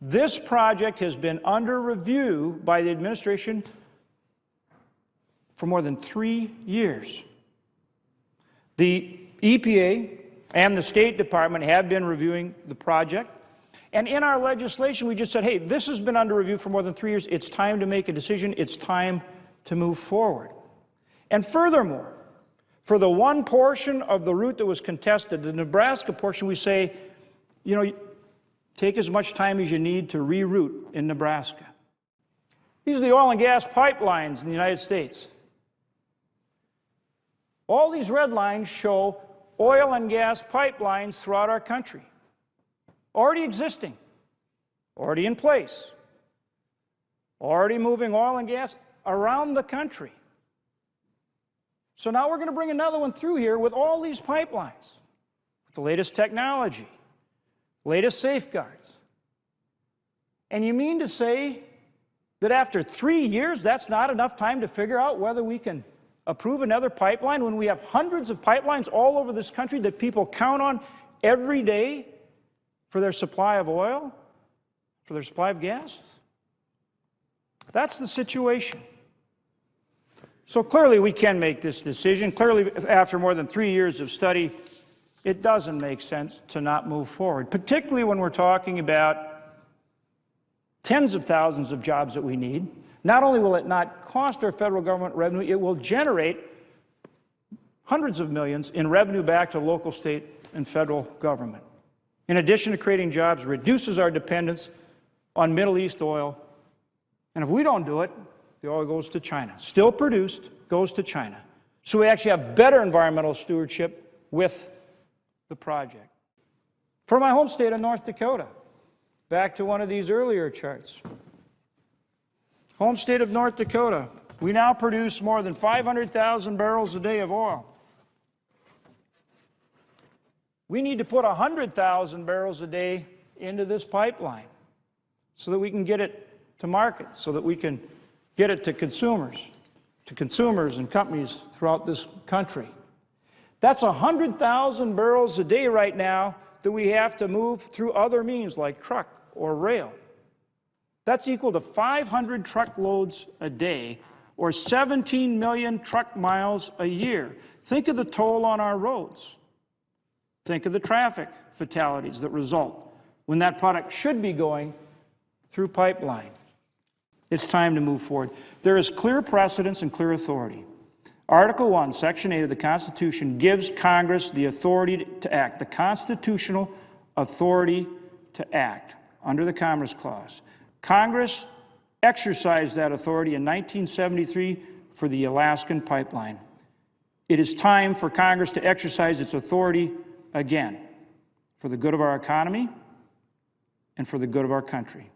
This project has been under review by the administration for more than 3 years. The EPA and the State Department have been reviewing the project. And in our legislation, we just said, hey, this has been under review for more than 3 years. It's time to make a decision. It's time to move forward. And furthermore, for the one portion of the route that was contested, the Nebraska portion, we say, you know, take as much time as you need to reroute in Nebraska. These are the oil and gas pipelines in the United States. All these red lines show oil and gas pipelines throughout our country. Already existing, already in place, already moving oil and gas around the country. So now we're going to bring another one through here with all these pipelines, with the latest technology, latest safeguards. And you mean to say that after 3 years, that's not enough time to figure out whether we can approve another pipeline when we have hundreds of pipelines all over this country that people count on every day for their supply of oil, for their supply of gas? That's the situation. So clearly we can make this decision. Clearly, after more than 3 years of study, it doesn't make sense to not move forward, particularly when we're talking about tens of thousands of jobs that we need. Not only will it not cost our federal government revenue, it will generate hundreds of millions in revenue back to local, state, and federal government. In addition to creating jobs, reduces our dependence on Middle East oil. And if we don't do it, the oil goes to China. Still produced, goes to China. So we actually have better environmental stewardship with the project. For my home state of North Dakota, back to one of these earlier charts. Home state of North Dakota, we now produce more than 500,000 barrels a day of oil. We need to put 100,000 barrels a day into this pipeline so that we can get it to market, so that we can get it to consumers and companies throughout this country. That's 100,000 barrels a day right now that we have to move through other means like truck or rail. That's equal to 500 truckloads a day or 17 million truck miles a year. Think of the toll on our roads. Think of the traffic fatalities that result when that product should be going through pipeline. It's time to move forward. There is clear precedence and clear authority. Article 1, Section 8 of the Constitution gives Congress the authority to act, the constitutional authority to act under the Commerce Clause. Congress exercised that authority in 1973 for the Alaskan pipeline. It is time for Congress to exercise its authority again for the good of our economy and for the good of our country.